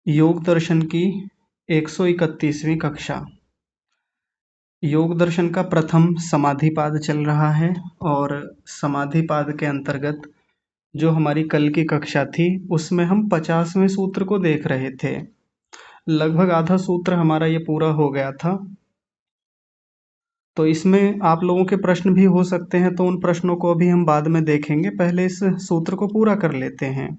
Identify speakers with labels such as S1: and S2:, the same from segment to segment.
S1: योग दर्शन की 131वीं कक्षा। योग दर्शन का प्रथम समाधिपाद चल रहा है और समाधिपाद के अंतर्गत जो हमारी कल की कक्षा थी उसमें हम 50वें सूत्र को देख रहे थे। लगभग आधा सूत्र हमारा ये पूरा हो गया था। तो इसमें आप लोगों के प्रश्न भी हो सकते हैं, तो उन प्रश्नों को अभी हम बाद में देखेंगे। पहले इस सूत्र को पूरा कर लेते हैं।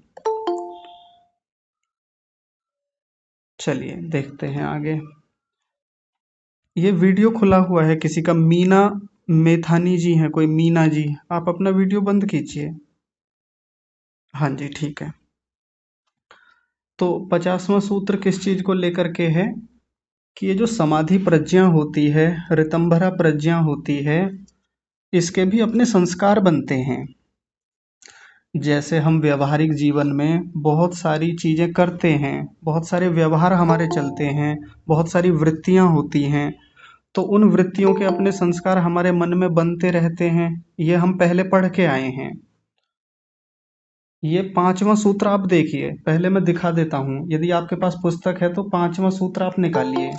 S1: चलिए देखते हैं आगे। ये वीडियो खुला हुआ है किसी का, मीना मेथानी जी हैं, कोई मीना जी, आप अपना वीडियो बंद कीजिए। हाँ जी, ठीक है। तो 50वां सूत्र किस चीज को लेकर के है कि ये जो समाधि प्रज्ञा होती है, ऋतंभरा प्रज्ञा होती है, इसके भी अपने संस्कार बनते हैं। जैसे हम व्यवहारिक जीवन में बहुत सारी चीजें करते हैं, बहुत सारे व्यवहार हमारे चलते हैं, बहुत सारी वृत्तियां होती हैं, तो उन वृत्तियों के अपने संस्कार हमारे मन में बनते रहते हैं। ये हम पहले पढ़ के आए हैं। ये 5वां सूत्र आप देखिए, पहले मैं दिखा देता हूं। यदि आपके पास पुस्तक है तो 5वां सूत्र आप निकालिए।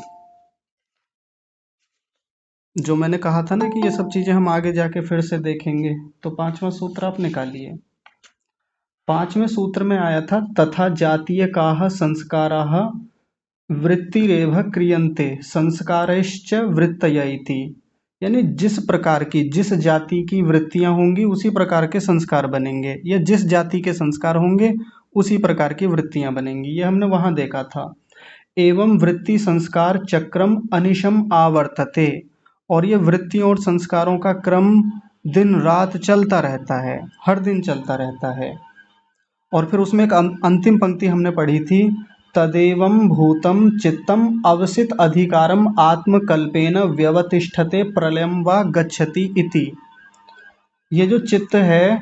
S1: जो मैंने कहा था ना कि ये सब चीजें हम आगे जाके फिर से देखेंगे, तो 5वां सूत्र आप निकालिए। 5वें सूत्र में आया था तथा जातीय काह संस्काराः वृत्तिरेव क्रियन्ते संस्कारैश्च वृत्तय इति। यानी जिस प्रकार की, जिस जाति की वृत्तियां होंगी उसी प्रकार के संस्कार बनेंगे, या जिस जाति के संस्कार होंगे उसी प्रकार की वृत्तियां बनेंगी। ये हमने वहां देखा था। एवं वृत्ति संस्कार चक्रम अनिशम आवर्तते। और ये वृत्तियों और संस्कारों का क्रम दिन रात चलता रहता है, हर दिन चलता रहता है। और फिर उसमें एक अंतिम पंक्ति हमने पढ़ी थी, तदेवं भूतम चित्तम अवसित अधिकारम आत्मकल्पेन व्यवतिष्ठते प्रलयम वा गच्छति इति। ये जो चित्त है,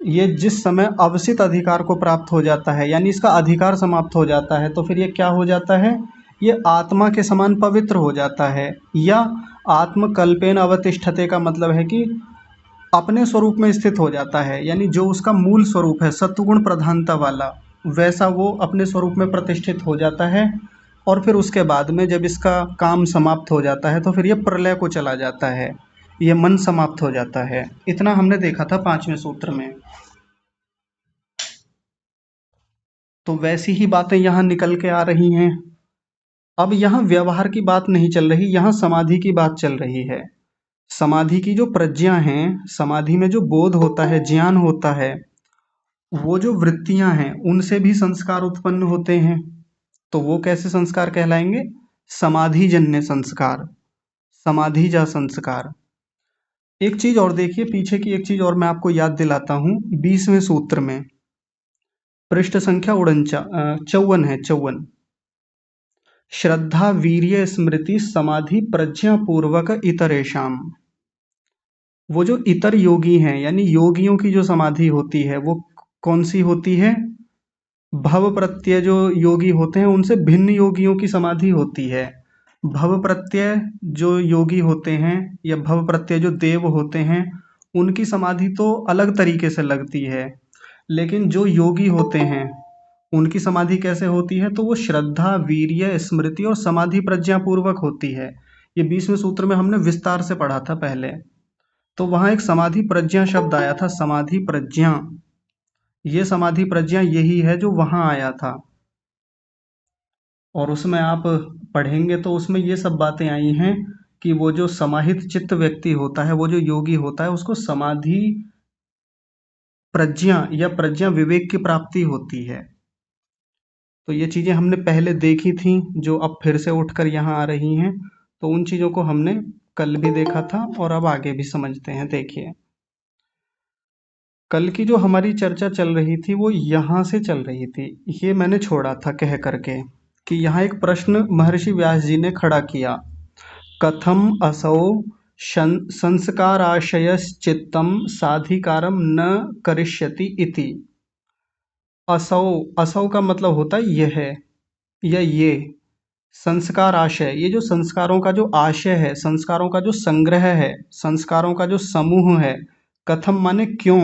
S1: ये जिस समय अवसित अधिकार को प्राप्त हो जाता है, यानी इसका अधिकार समाप्त हो जाता है, तो फिर ये क्या हो जाता है, ये आत्मा के समान पवित्र हो जाता है। या आत्मकल्पेन अवतिष्ठते का मतलब है कि अपने स्वरूप में स्थित हो जाता है, यानी जो उसका मूल स्वरूप है सत्वगुण प्रधानता वाला, वैसा वो अपने स्वरूप में प्रतिष्ठित हो जाता है। और फिर उसके बाद में जब इसका काम समाप्त हो जाता है तो फिर ये प्रलय को चला जाता है, ये मन समाप्त हो जाता है। इतना हमने देखा था 5वें सूत्र में। तो वैसी ही बातें यहाँ निकल के आ रही हैं। अब यहाँ व्यवहार की बात नहीं चल रही, यहाँ समाधि की बात चल रही है। समाधि की जो प्रज्ञा है, समाधि में जो बोध होता है, ज्ञान होता है, वो जो वृत्तियां हैं उनसे भी संस्कार उत्पन्न होते हैं। तो वो कैसे संस्कार कहलाएंगे, समाधिजन्य संस्कार, समाधिजा संस्कार। एक चीज और देखिए, पीछे की एक चीज और मैं आपको याद दिलाता हूं। 20वें सूत्र में पृष्ठ संख्या 54 है, 54। श्रद्धा वीर्य स्मृति समाधि प्रज्ञा पूर्वक इतरेशम। वो जो इतर योगी हैं, यानी योगियों की जो समाधि होती है वो कौन सी होती है, भव प्रत्यय जो योगी होते हैं उनसे भिन्न योगियों की समाधि होती है। भव प्रत्यय जो योगी होते हैं या भव प्रत्यय जो देव होते हैं, उनकी समाधि तो अलग तरीके से लगती है। लेकिन जो योगी होते हैं उनकी समाधि कैसे होती है, तो वो श्रद्धा वीर्य स्मृति और समाधि प्रज्ञा पूर्वक होती है। ये 20वें सूत्र में हमने विस्तार से पढ़ा था पहले। तो वहां एक समाधि प्रज्ञा शब्द आया था, समाधि प्रज्ञा। ये समाधि प्रज्ञा यही है जो वहां आया था। और उसमें आप पढ़ेंगे तो उसमें ये सब बातें आई हैं कि वो जो समाहित चित्त व्यक्ति होता है, वो जो योगी होता है, उसको समाधि प्रज्ञा या प्रज्ञा विवेक की प्राप्ति होती है। तो ये चीजें हमने पहले देखी थी, जो अब फिर से उठकर यहाँ आ रही हैं। तो उन चीजों को हमने कल भी देखा था और अब आगे भी समझते हैं। देखिए, कल की जो हमारी चर्चा चल रही थी वो यहाँ से चल रही थी। ये मैंने छोड़ा था कह करके कि यहाँ एक प्रश्न महर्षि व्यास जी ने खड़ा किया, कथम असौ संस्काराशयश्चित्तम साधिकारम न करिष्यति इति। असौ, असौ का मतलब होता है यह है या ये। संस्कार आशय, ये जो संस्कारों का जो आशय है, संस्कारों का जो संग्रह है, संस्कारों का जो समूह है। कथम माने क्यों,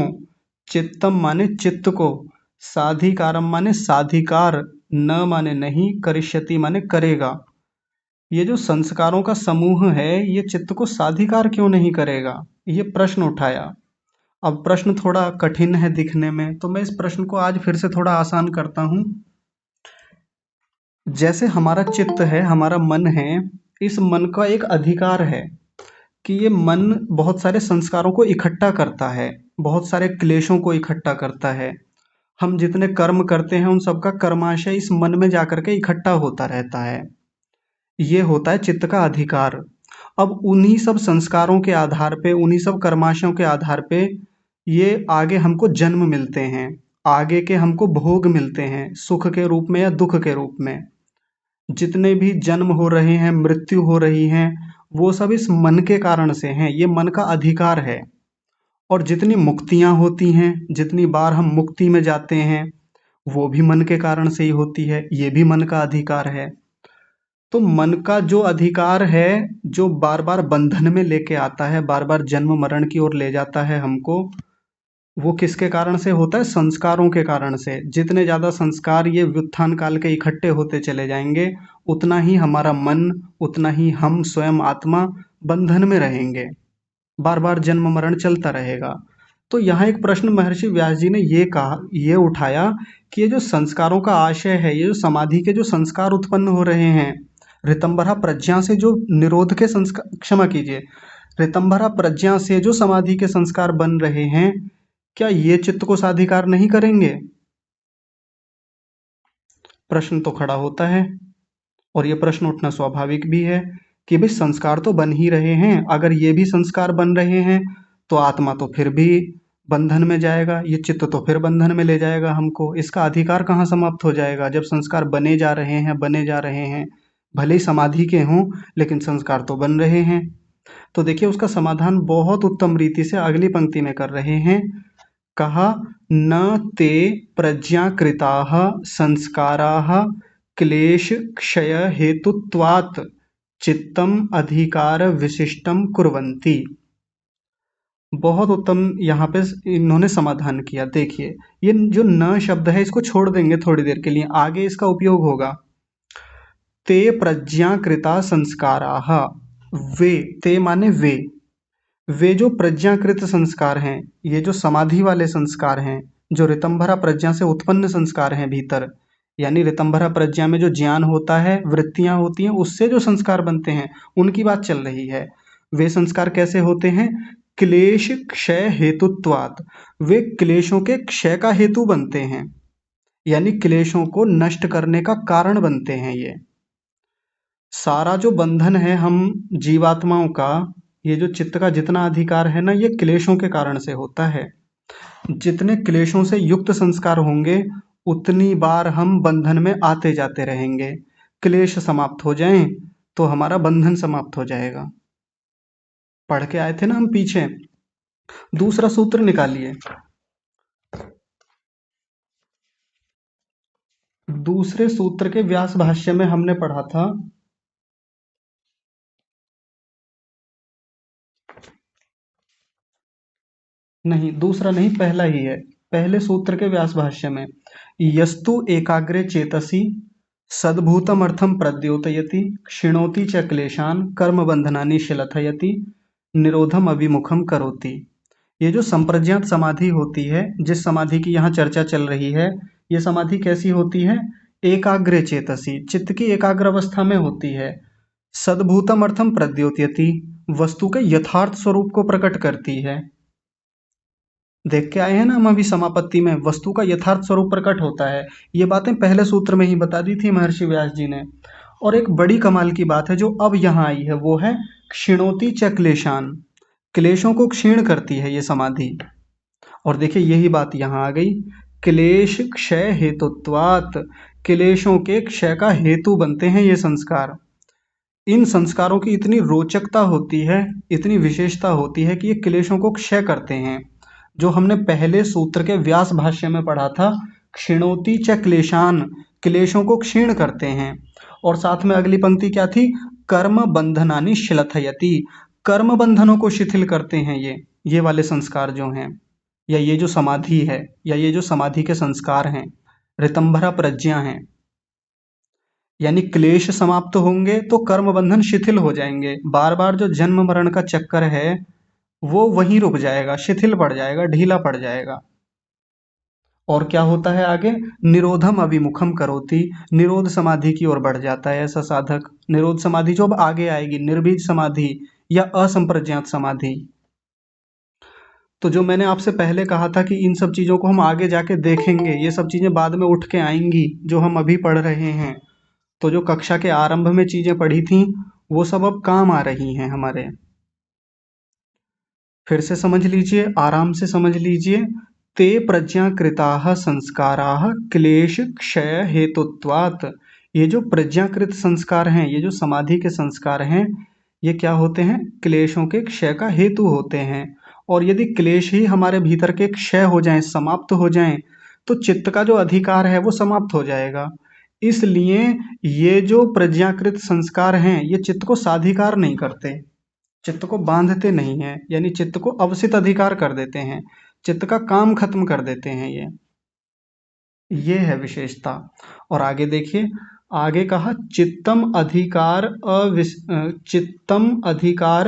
S1: चित्तम माने चित्त को, साधिकारम माने साधिकार, न माने नहीं, करिष्यति माने करेगा। ये जो संस्कारों का समूह है ये चित्त को साधिकार क्यों नहीं करेगा, ये प्रश्न उठाया। अब प्रश्न थोड़ा कठिन है दिखने में, तो मैं इस प्रश्न को आज फिर से थोड़ा आसान करता हूँ। जैसे हमारा चित्त है, हमारा मन है, इस मन का एक अधिकार है कि ये मन बहुत सारे संस्कारों को इकट्ठा करता है, बहुत सारे क्लेशों को इकट्ठा करता है। हम जितने कर्म करते हैं उन सबका कर्माशय इस मन में जाकर के इकट्ठा होता रहता है। ये होता है चित्त का अधिकार। अब उन्हीं सब संस्कारों के आधार पे, उन्हीं सब कर्माशयों के आधार पे ये आगे हमको जन्म मिलते हैं, आगे के हमको भोग मिलते हैं, सुख के रूप में या दुख के रूप में। जितने भी जन्म हो रहे हैं, मृत्यु हो रही है, वो सब इस मन के कारण से हैं, ये मन का अधिकार है। और जितनी मुक्तियां होती हैं, जितनी बार हम मुक्ति में जाते हैं, वो भी मन के कारण से ही होती है, ये भी मन का अधिकार है। तो मन का जो अधिकार है, जो बार बार बंधन में लेके आता है, बार बार जन्म मरण की ओर ले जाता है हमको, वो किसके कारण से होता है? संस्कारों के कारण से। जितने ज्यादा संस्कार ये व्युत्थान काल के इकट्ठे होते चले जाएंगे, उतना ही हमारा मन, उतना ही हम स्वयं आत्मा बंधन में रहेंगे, बार बार जन्म मरण चलता रहेगा। तो यहाँ एक प्रश्न महर्षि व्यास जी ने ये कहा, ये उठाया कि ये जो संस्कारों का आशय है, ये जो समाधि के जो संस्कार उत्पन्न हो रहे हैं, ऋतंभरा प्रज्ञा से जो निरोध के संस्कार, क्षमा कीजिए, ऋतंभरा प्रज्ञा से जो समाधि के संस्कार बन रहे हैं, क्या ये चित्त को साधिकार नहीं करेंगे? प्रश्न तो खड़ा होता है, और ये प्रश्न उठना स्वाभाविक भी है कि भाई संस्कार तो बन ही रहे हैं, अगर ये भी संस्कार बन रहे हैं तो आत्मा तो फिर भी बंधन में जाएगा, ये चित्त तो फिर बंधन में ले जाएगा हमको। इसका अधिकार कहाँ समाप्त हो जाएगा जब संस्कार बने जा रहे हैं, बने जा रहे हैं, भले ही समाधि के हों लेकिन संस्कार तो बन रहे हैं। तो देखिए उसका समाधान बहुत उत्तम रीति से अगली पंक्ति में कर रहे हैं। कहा, न ते प्रज्ञाकृताः संस्काराः क्लेश क्षय हेतुत्वात् चित्तम अधिकार विशिष्टम कुर्वन्ति। बहुत उत्तम यहाँ पे इन्होंने समाधान किया। देखिए ये जो न शब्द है इसको छोड़ देंगे थोड़ी देर के लिए, आगे इसका उपयोग होगा। ते प्रज्ञाकृता संस्काराः, वे, ते माने वे जो प्रज्ञाकृत संस्कार हैं, ये जो समाधि वाले संस्कार हैं, जो ऋतंभरा प्रज्ञा से उत्पन्न संस्कार हैं भीतर, यानी ऋतंभरा प्रज्ञा में जो ज्ञान होता है, वृत्तियां होती हैं, उससे जो संस्कार बनते हैं उनकी बात चल रही है। वे संस्कार कैसे होते हैं? क्लेश क्षय हेतुत्वात्, वे क्लेशों के क्षय का हेतु बनते हैं, यानी क्लेशों को नष्ट करने का कारण बनते हैं। ये सारा जो बंधन है हम जीवात्माओं का, ये जो चित्त का जितना अधिकार है ना, ये क्लेशों के कारण से होता है। जितने क्लेशों से युक्त संस्कार होंगे उतनी बार हम बंधन में आते जाते रहेंगे। क्लेश समाप्त हो जाएं तो हमारा बंधन समाप्त हो जाएगा। पढ़ के आए थे ना हम पीछे। दूसरा सूत्र निकालिए। दूसरे सूत्र के व्यास भाष्य में हमने पढ़ा था, नहीं दूसरा नहीं, पहला ही है। पहले सूत्र के व्यास भाष्य में, यस्तु एकाग्रे चेतसी सद्भूतम अर्थम प्रद्योतयति क्षिणोति च क्लेशान कर्म बंधनानि शिलथयति निरोधम अभिमुखम करोति। ये जो संप्रज्ञात समाधि होती है, जिस समाधि की यहाँ चर्चा चल रही है, ये समाधि कैसी होती है? एकाग्रे चेतसी, चित्त की एकाग्र अवस्था में होती है। सद्भूतम अर्थम प्रद्योतयति, वस्तु के यथार्थ स्वरूप को प्रकट करती है। देख के आए हैं ना हम अभी समापत्ति में, वस्तु का यथार्थ स्वरूप प्रकट होता है। ये बातें पहले सूत्र में ही बता दी थी महर्षि व्यास जी ने। और एक बड़ी कमाल की बात है जो अब यहाँ आई है, वो है क्षिणोति च क्लेशान, क्लेशों को क्षीण करती है ये समाधि। और देखिए यही बात यहाँ आ गई, क्लेश क्षय हेतुत्वात्, क्लेशों के क्षय का हेतु बनते हैं ये संस्कार। इन संस्कारों की इतनी रोचकता होती है, इतनी विशेषता होती है कि ये क्लेशों को क्षय करते हैं। जो हमने पहले सूत्र के व्यास भाष्य में पढ़ा था, क्षिणोति च क्लेशान, क्लेशों को क्षीण करते हैं। और साथ में अगली पंक्ति क्या थी? कर्म बंधनानि शिलथयति, कर्म बंधनों को शिथिल करते हैं ये वाले संस्कार जो हैं, या ये जो समाधि है, या ये जो समाधि के संस्कार हैं, ऋतंभरा प्रज्ञा हैं, यानी क्लेश समाप्त होंगे तो कर्म बंधन शिथिल हो जाएंगे। बार बार जो जन्म मरण का चक्कर है वो वहीं रुक जाएगा, शिथिल पड़ जाएगा, ढीला पड़ जाएगा। और क्या होता है आगे? निरोधम अभिमुखम करोति, निरोध समाधि की ओर बढ़ जाता है ऐसा साधक। निरोध समाधि जो अब आगे आएगी, निर्बीज समाधि या असंप्रज्ञात समाधि। तो जो मैंने आपसे पहले कहा था कि इन सब चीजों को हम आगे जाके देखेंगे, ये सब चीजें बाद में उठ के आएंगी जो हम अभी पढ़ रहे हैं। तो जो कक्षा के आरंभ में चीजें पढ़ी थी वो सब अब काम आ रही हैं हमारे। फिर से समझ लीजिए, आराम से समझ लीजिए। ते प्रज्ञाकृताः संस्काराः क्लेश क्षय हेतुत्वात्। ये जो प्रज्ञाकृत संस्कार हैं, ये जो समाधि के संस्कार हैं, ये क्या होते हैं? क्लेशों के क्षय का हेतु होते हैं। और यदि क्लेश ही हमारे भीतर के क्षय हो जाएं, समाप्त हो जाएं, तो चित्त का जो अधिकार है वो समाप्त हो जाएगा। इसलिए ये जो प्रज्ञाकृत संस्कार हैं ये चित्त को साधिकार नहीं करते, चित्त को बांधते नहीं हैं, यानी चित्त को अवसित अधिकार कर देते हैं, चित्त का काम खत्म कर देते हैं। ये है विशेषता। और आगे देखिए, आगे कहा चित्तम अधिकार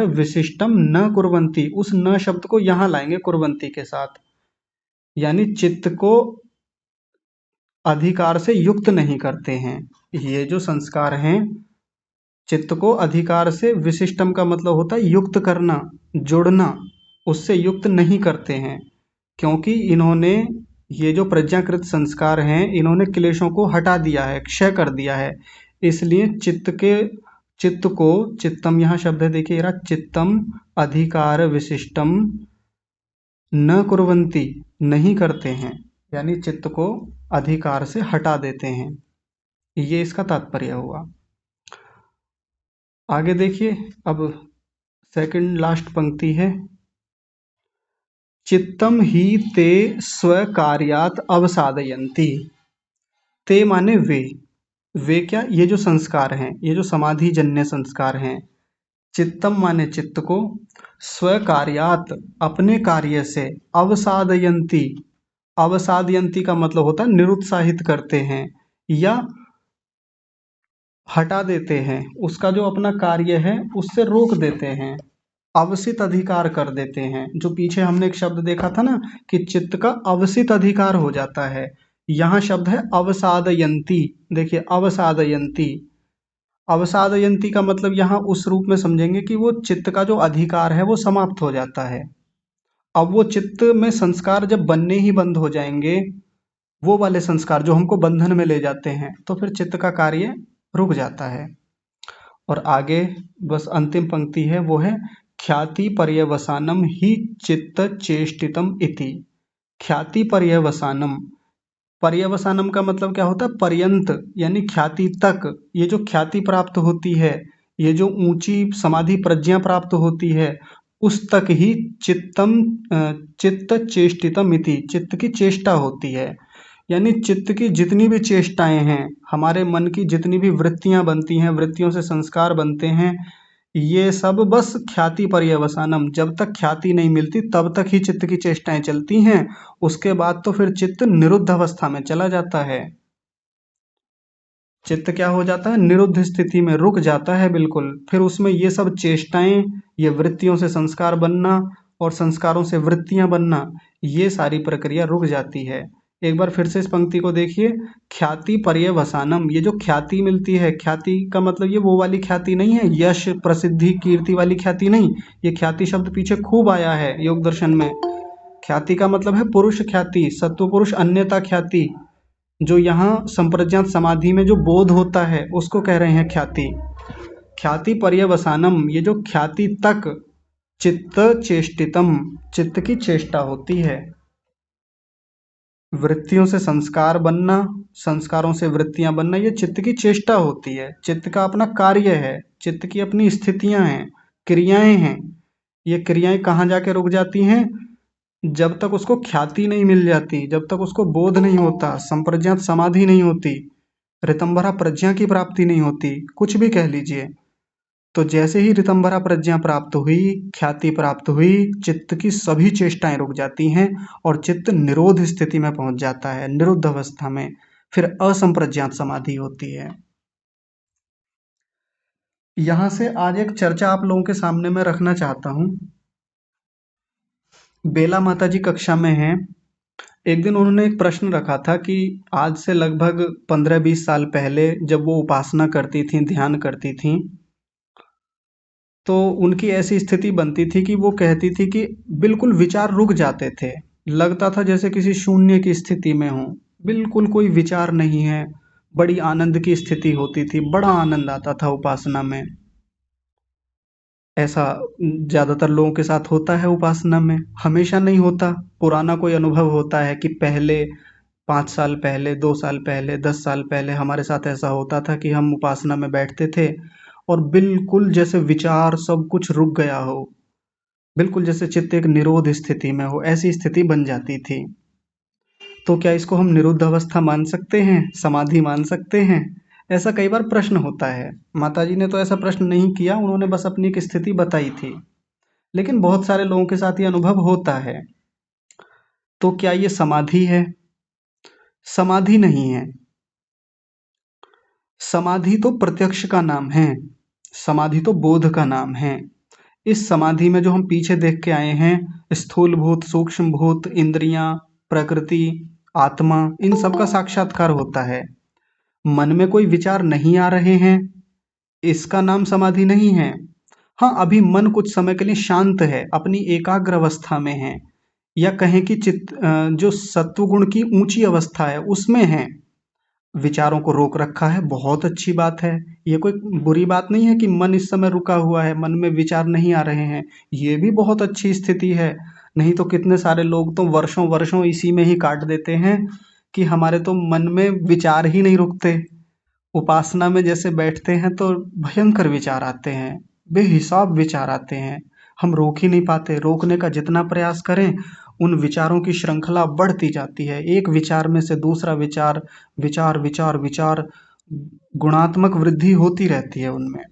S1: विशिष्टम न कुर्वन्ति। उस न शब्द को यहां लाएंगे कुर्वन्ति के साथ, यानी चित्त को अधिकार से युक्त नहीं करते हैं। ये जो संस्कार हैं, चित्त को अधिकार से, विशिष्टम का मतलब होता है युक्त करना, जोड़ना, उससे युक्त नहीं करते हैं। क्योंकि इन्होंने, ये जो प्रज्ञाकृत संस्कार हैं, इन्होंने क्लेशों को हटा दिया है, क्षय कर दिया है। इसलिए चित्त को, चित्तम यहाँ शब्द है देखिए, यह चित्तम अधिकार विशिष्टम न कुर्वन्ति, नहीं करते हैं, यानी चित्त को अधिकार से हटा देते हैं। ये इसका तात्पर्य हुआ। आगे देखिए, अब सेकंड लास्ट पंक्ति है, चित्तम ही ते स्वकार्यात अवसादयन्ति। ते माने वे क्या? ये जो संस्कार हैं, ये जो समाधि जन्य संस्कार हैं। चित्तम माने चित्त को, स्वकार्यात अपने कार्य से, अवसादयन्ति, अवसादयन्ति का मतलब होता है निरुत्साहित करते हैं या हटा देते हैं, उसका जो अपना कार्य है उससे रोक देते हैं, अवसित अधिकार कर देते हैं। जो पीछे हमने एक शब्द देखा था ना कि चित्त का अवसित अधिकार हो जाता है, यहाँ शब्द है अवसादयन्ति। देखिए अवसादयन्ति, अवसादयन्ति का मतलब यहाँ उस रूप में समझेंगे कि वो चित्त का जो अधिकार है वो समाप्त हो जाता है। अब वो चित्त में संस्कार जब बनने ही बंद हो जाएंगे, वो वाले संस्कार जो हमको बंधन में ले जाते हैं, तो फिर चित्त का कार्य रुक जाता है। और आगे बस अंतिम पंक्ति है, वो है ख्याति पर्यवसानम ही चित्त चेष्टितम इति। ख्याति पर्यवसानम, पर्यवसानम का मतलब क्या होता है? पर्यंत, यानी ख्याति तक। ये जो ख्याति प्राप्त होती है, ये जो ऊंची समाधि प्रज्ञा प्राप्त होती है, उस तक ही चित्त चेष्टितम इति, चित्त की चेष्टा होती है। यानी चित्त की जितनी भी चेष्टाएं हैं, हमारे मन की जितनी भी वृत्तियां बनती हैं, वृत्तियों से संस्कार बनते हैं, ये सब बस ख्याति पर्यवसानम, जब तक ख्याति नहीं मिलती तब तक ही चित्त की चेष्टाएं चलती हैं। उसके बाद तो फिर चित्त निरुद्ध अवस्था में चला जाता है। चित्त क्या हो जाता है? निरुद्ध स्थिति में रुक जाता है बिल्कुल। फिर उसमें ये सब चेष्टाएं, ये वृत्तियों से संस्कार बनना और संस्कारों से वृत्तियां बनना, ये सारी प्रक्रिया रुक जाती है। एक बार फिर से इस पंक्ति को देखिए, ख्याति पर्यवसानम। ये जो ख्याति मिलती है, ख्याति का मतलब ये वो वाली ख्याति नहीं है, यश प्रसिद्धि कीर्ति वाली ख्याति नहीं। ये ख्याति शब्द पीछे खूब आया है योग दर्शन में। ख्याति का मतलब है पुरुष ख्याति, सत्व पुरुष अन्यता ख्याति। जो यहाँ संप्रज्ञात समाधि में जो बोध होता है उसको कह रहे हैं ख्याति। ख्याति पर्यवसानम, ये जो ख्याति तक चित्त चेष्टितम, चित्त की चेष्टा होती है। वृत्तियों से संस्कार बनना, संस्कारों से वृत्तियां बनना, ये चित्त की चेष्टा होती है। चित्त का अपना कार्य है, चित्त की अपनी स्थितियां हैं, क्रियाएं हैं। ये क्रियाएं कहाँ जाके रुक जाती हैं? जब तक उसको ख्याति नहीं मिल जाती, जब तक उसको बोध नहीं होता, संप्रज्ञात समाधि नहीं होती, ऋतंभरा प्रज्ञा की प्राप्ति नहीं होती, कुछ भी कह लीजिए। तो जैसे ही ऋतंभरा प्रज्ञा प्राप्त हुई, ख्याति प्राप्त हुई, चित्त की सभी चेष्टाएं रुक जाती हैं और चित्त निरोध स्थिति में पहुंच जाता है, निरुद्ध अवस्था में। फिर असंप्रज्ञात समाधि होती है। यहाँ से आज एक चर्चा आप लोगों के सामने मैं रखना चाहता हूँ। बेला माता जी कक्षा में हैं। एक दिन उन्होंने एक प्रश्न रखा था कि आज से लगभग 15-20 साल पहले जब वो उपासना करती थीं, ध्यान करती थीं, तो उनकी ऐसी स्थिति बनती थी कि वो कहती थी कि बिल्कुल विचार रुक जाते थे। लगता था जैसे किसी शून्य की स्थिति में हूँ, बिल्कुल कोई विचार नहीं है। बड़ी आनंद की स्थिति होती थी, बड़ा आनंद आता था उपासना में। ऐसा ज़्यादातर लोगों के साथ होता है उपासना में, हमेशा नहीं होता। पुराना कोई अनुभव होता है कि पहले 5 साल पहले, 2 साल पहले, 10 साल पहले हमारे साथ ऐसा होता था कि हम उपासना में बैठते थे और बिल्कुल जैसे विचार सब कुछ रुक गया हो, बिल्कुल जैसे चित्त एक निरोध स्थिति में हो, ऐसी स्थिति बन जाती थी। तो क्या इसको हम निरुद्ध अवस्था मान सकते हैं, समाधि मान सकते हैं? ऐसा कई बार प्रश्न होता है। माताजी ने तो ऐसा प्रश्न नहीं किया, उन्होंने बस अपनी एक स्थिति बताई थी। लेकिन बहुत सारे लोगों के साथ ये अनुभव होता है। तो क्या ये समाधि है? समाधि नहीं है। समाधि तो प्रत्यक्ष का नाम है, समाधि तो बोध का नाम है। इस समाधि में जो हम पीछे देख के आए हैं, स्थूल भूत, सूक्ष्म भूत, इंद्रियां, प्रकृति, आत्मा, इन सब का साक्षात्कार होता है। मन में कोई विचार नहीं आ रहे हैं, इसका नाम समाधि नहीं है। हाँ, अभी मन कुछ समय के लिए शांत है, अपनी एकाग्र अवस्था में है, या कहें कि जो सत्वगुण की ऊंची अवस्था है उसमें है। विचारों को रोक रखा है, बहुत अच्छी बात है। ये कोई बुरी बात नहीं है कि मन इस समय रुका हुआ है, मन में विचार नहीं आ रहे हैं, ये भी बहुत अच्छी स्थिति है। नहीं तो कितने सारे लोग तो वर्षों वर्षों इसी में ही काट देते हैं कि हमारे तो मन में विचार ही नहीं रुकते। उपासना में जैसे बैठते हैं तो भयंकर विचार आते हैं, बेहिसाब विचार आते हैं, हम रोक ही नहीं पाते। रोकने का जितना प्रयास करें, उन विचारों की श्रृंखला बढ़ती जाती है, एक विचार में से दूसरा विचार, विचार विचार विचार, गुणात्मक वृद्धि होती रहती है उनमें।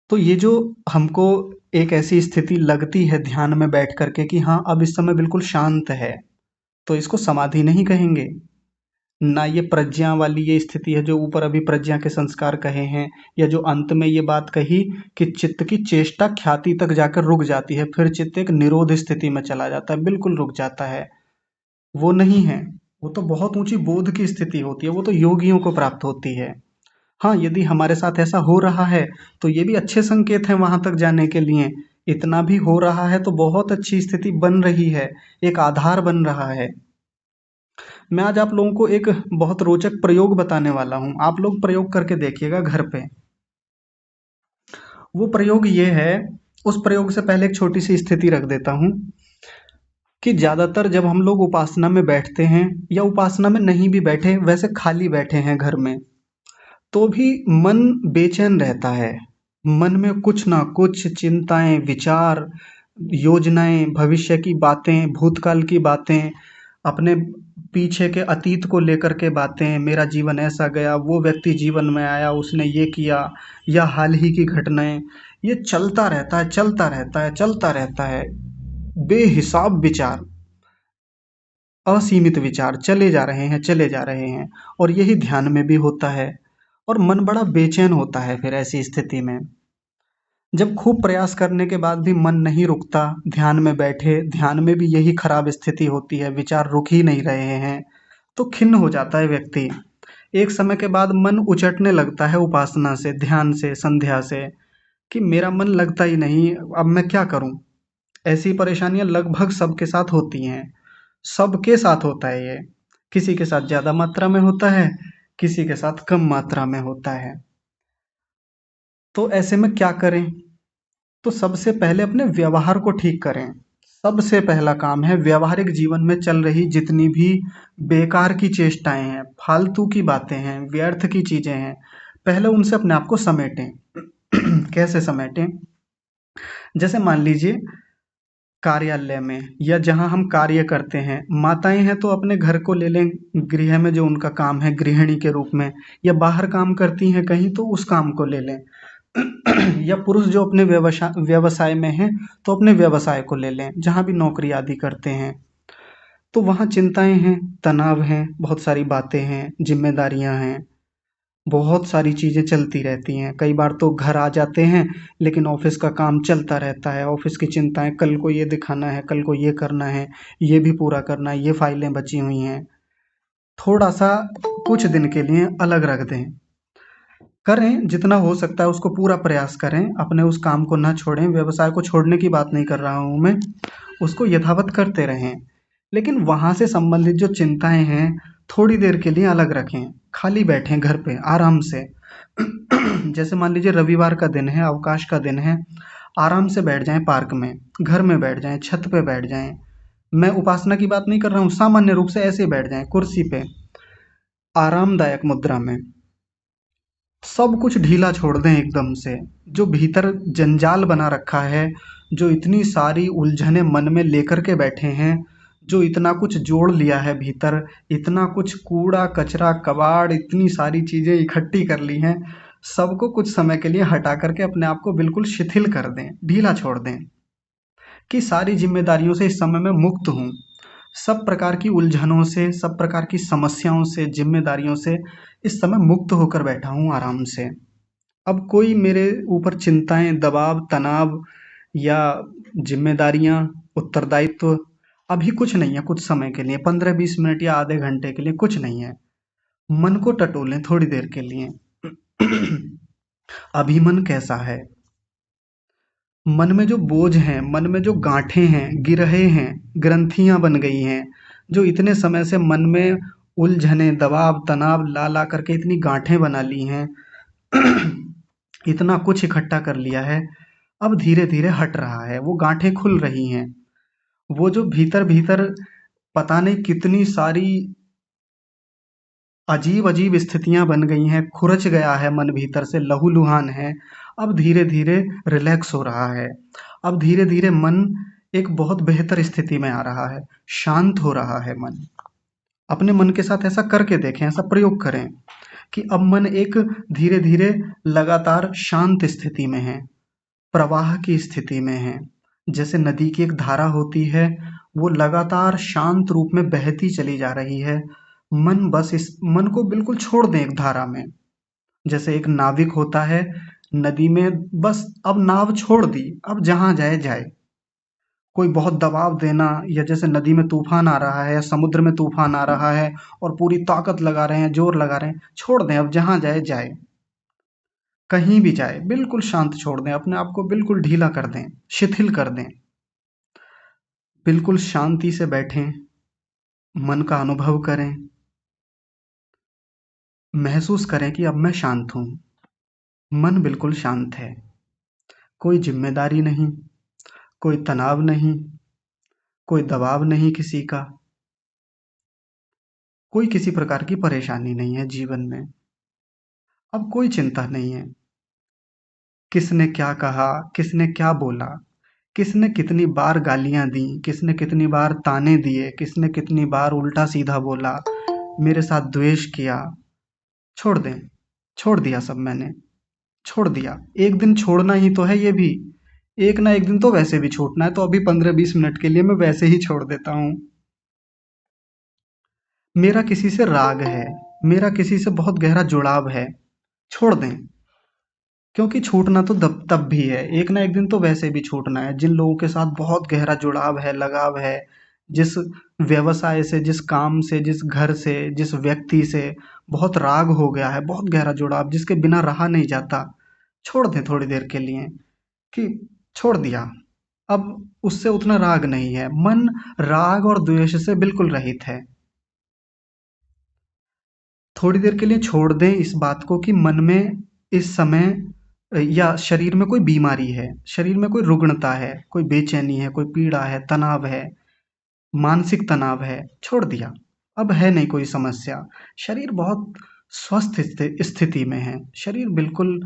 S1: तो ये जो हमको एक ऐसी स्थिति लगती है ध्यान में बैठ करके कि हाँ अब इस समय बिल्कुल शांत है, तो इसको समाधि नहीं कहेंगे। ना ये प्रज्ञा वाली ये स्थिति है जो ऊपर अभी प्रज्ञा के संस्कार कहे हैं, या जो अंत में ये बात कही कि चित्त की चेष्टा ख्याति तक जाकर रुक जाती है, फिर चित्त एक निरोध स्थिति में चला जाता है, बिल्कुल रुक जाता है, वो नहीं है। वो तो बहुत ऊंची बोध की स्थिति होती है, वो तो योगियों को प्राप्त होती है। हाँ, यदि हमारे साथ ऐसा हो रहा है तो ये भी अच्छे संकेत हैं वहां तक जाने के लिए। इतना भी हो रहा है तो बहुत अच्छी स्थिति बन रही है, एक आधार बन रहा है। मैं आज आप लोगों को एक बहुत रोचक प्रयोग बताने वाला हूँ, आप लोग प्रयोग करके देखिएगा घर पे। वो प्रयोग ये है, उस प्रयोग से पहले एक छोटी सी स्थिति रख देता हूँ कि ज़्यादातर जब हम लोग उपासना में बैठते हैं, या उपासना में नहीं भी बैठे, वैसे खाली बैठे हैं घर में, तो भी मन बेचैन रहता है। मन में कुछ ना कुछ चिंताएं, विचार, योजनाएं, भविष्य की बातें, भूतकाल की बातें, अपने पीछे के अतीत को लेकर के बातें, मेरा जीवन ऐसा गया, वो व्यक्ति जीवन में आया, उसने ये किया, या हाल ही की घटनाएं, ये चलता रहता है, चलता रहता है, चलता रहता है। बेहिसाब विचार, असीमित विचार चले जा रहे हैं, चले जा रहे हैं। और यही ध्यान में भी होता है, और मन बड़ा बेचैन होता है फिर ऐसी स्थिति में। जब खूब प्रयास करने के बाद भी मन नहीं रुकता, ध्यान में बैठे, ध्यान में भी यही खराब स्थिति होती है, विचार रुक ही नहीं रहे हैं, तो खिन्न हो जाता है व्यक्ति। एक समय के बाद मन उचटने लगता है उपासना से, ध्यान से, संध्या से, कि मेरा मन लगता ही नहीं, अब मैं क्या करूं। ऐसी परेशानियां लगभग सबके साथ होती हैं, सबके साथ होता है ये। किसी के साथ ज्यादा मात्रा में होता है, किसी के साथ कम मात्रा में होता है। तो ऐसे में क्या करें? तो सबसे पहले अपने व्यवहार को ठीक करें। सबसे पहला काम है, व्यवहारिक जीवन में चल रही जितनी भी बेकार की चेष्टाएं हैं, फालतू की बातें हैं, व्यर्थ की चीजें हैं, पहले उनसे अपने आप को समेटें। कैसे समेटें? जैसे मान लीजिए कार्यालय में, या जहां हम कार्य करते हैं, माताएं हैं तो अपने घर को ले लें, गृह में जो उनका काम है गृहिणी के रूप में, या बाहर काम करती हैं कहीं तो उस काम को ले लें। या पुरुष जो अपने व्यवसाय व्यवसाय में हैं तो अपने व्यवसाय को ले लें, जहाँ भी नौकरी आदि करते हैं। तो वहाँ चिंताएं हैं, तनाव हैं, बहुत सारी बातें हैं, जिम्मेदारियां हैं। बहुत सारी चीज़ें चलती रहती हैं। कई बार तो घर आ जाते हैं, लेकिन ऑफ़िस का काम चलता रहता है, ऑफ़िस की चिंताएँ, कल को ये दिखाना है, कल को ये करना है, ये भी पूरा करना है, ये फ़ाइलें बची हुई हैं। थोड़ा-सा कुछ दिन के लिए अलग रख दें। करें, जितना हो सकता है उसको पूरा प्रयास करें, अपने उस काम को ना छोड़ें, व्यवसाय को छोड़ने की बात नहीं कर रहा हूँ मैं, उसको यथावत करते रहें। लेकिन वहाँ से संबंधित जो चिंताएँ हैं, थोड़ी देर के लिए अलग रखें, खाली बैठें घर पे आराम से। जैसे मान लीजिए रविवार का दिन है, अवकाश का दिन है, आराम से बैठ जाएँ पार्क में, घर में बैठ जाएँ, छत पे बैठ जाएँ। मैं उपासना की बात नहीं कर रहा हूँ, सामान्य रूप से ऐसे ही बैठ जाएँ कुर्सी पे, आरामदायक मुद्रा में। सब कुछ ढीला छोड़ दें एकदम से। जो भीतर जंजाल बना रखा है, जो इतनी सारी उलझनें मन में लेकर के बैठे हैं, जो इतना कुछ जोड़ लिया है भीतर, इतना कुछ कूड़ा कचरा कबाड़, इतनी सारी चीज़ें इकट्ठी कर ली हैं, सबको कुछ समय के लिए हटा करके अपने आप को बिल्कुल शिथिल कर दें, ढीला छोड़ दें कि सारी जिम्मेदारियों से इस समय मैं मुक्त हूँ। सब प्रकार की उलझनों से, सब प्रकार की समस्याओं से, जिम्मेदारियों से इस समय मुक्त होकर बैठा हूँ आराम से। अब कोई मेरे ऊपर चिंताएँ, दबाव, तनाव या ज़िम्मेदारियाँ, उत्तरदायित्व अभी कुछ नहीं है, कुछ समय के लिए 15-20 मिनट या आधे घंटे के लिए कुछ नहीं है। मन को टटोलें थोड़ी देर के लिए। अभी मन कैसा है? मन में जो बोझ हैं, मन में जो गाँठें हैं, गिरहे हैं, ग्रंथियाँ बन गई हैं, जो इतने समय से मन में उलझनें, दबाव, तनाव ला-ला करके इतनी गाँठें बना ली हैं, इतना कुछ इकट्ठा कर लिया है, अब धीरे-धीरे हट रहा है, वो गाँठें खुल रही हैं। वो जो भीतर-भीतर पता नहीं कितनी सारी अजीब-अजीब स्थितियाँ बन गई हैं, खुरच गया है मन भीतर से, लहूलुहान है, अब धीरे-धीरे रिलैक्स हो रहा है। अब धीरे-धीरे मन एक बहुत बेहतर स्थिति में आ रहा है, शांत हो रहा है मन। अपने मन के साथ ऐसा करके देखें, ऐसा प्रयोग करें कि अब मन एक धीरे-धीरे लगातार शांत स्थिति में है, प्रवाह की स्थिति में है। जैसे नदी की एक धारा होती है, वो लगातार शांत रूप में बहती चली जा रही है। मन बस इस मन को बिल्कुल छोड़ दें एक धारा में। जैसे एक नाविक होता है नदी में, बस अब नाव छोड़ दी, अब जहाँ जाए जाए। कोई बहुत दबाव देना या जैसे नदी में तूफान आ रहा है या समुद्र में तूफान आ रहा है और पूरी ताकत लगा रहे हैं, जोर लगा रहे हैं, छोड़ दें, अब जहाँ जाए जाए। कहीं भी जाए, बिल्कुल शांत छोड़ दें, अपने आप को बिल्कुल ढीला कर दें, शिथिल कर दें। बिल्कुल शांति से बैठें, मन का अनुभव करें, महसूस करें कि अब मैं शांत हूँ। मन बिल्कुल शांत है, कोई ज़िम्मेदारी नहीं, कोई तनाव नहीं, कोई दबाव नहीं किसी का, कोई किसी प्रकार की परेशानी नहीं है जीवन में। अब कोई चिंता नहीं है, किसने क्या कहा, किसने क्या बोला, किसने कितनी बार गालियाँ दी, किसने कितनी बार ताने दिए, किसने कितनी बार उल्टा-सीधा बोला, मेरे साथ द्वेष किया, छोड़ दें, छोड़ दिया सब मैंने, छोड़ दिया। एक दिन छोड़ना ही तो है ये भी, एक ना एक दिन तो वैसे भी छूटना है, तो अभी 15-20 मिनट के लिए मैं वैसे ही छोड़ देता हूँ। मेरा किसी से राग है, मेरा किसी से बहुत गहरा जुड़ाव है, छोड़ दें। क्योंकि छूटना तो तब भी है, एक ना एक दिन तो वैसे भी छूटना है। जिन लोगों के साथ बहुत गहरा जुड़ाव है, लगाव है, जिस व्यवसाय से, जिस काम से, जिस घर से, जिस व्यक्ति से बहुत राग हो गया है, बहुत गहरा जुड़ाव, जिसके बिना रहा नहीं जाता, छोड़ दें थोड़ी देर के लिए कि छोड़ दिया, अब उससे उतना राग नहीं है। मन राग और द्वेष से बिल्कुल रहित है। थोड़ी देर के लिए छोड़ दें इस बात को कि मन में इस समय या शरीर में कोई बीमारी है, शरीर में कोई रुग्णता है, कोई बेचैनी है, कोई पीड़ा है, तनाव है, मानसिक तनाव है, छोड़ दिया। अब है नहीं कोई समस्या। शरीर बहुत स्वस्थ स्थिति में है, शरीर बिल्कुल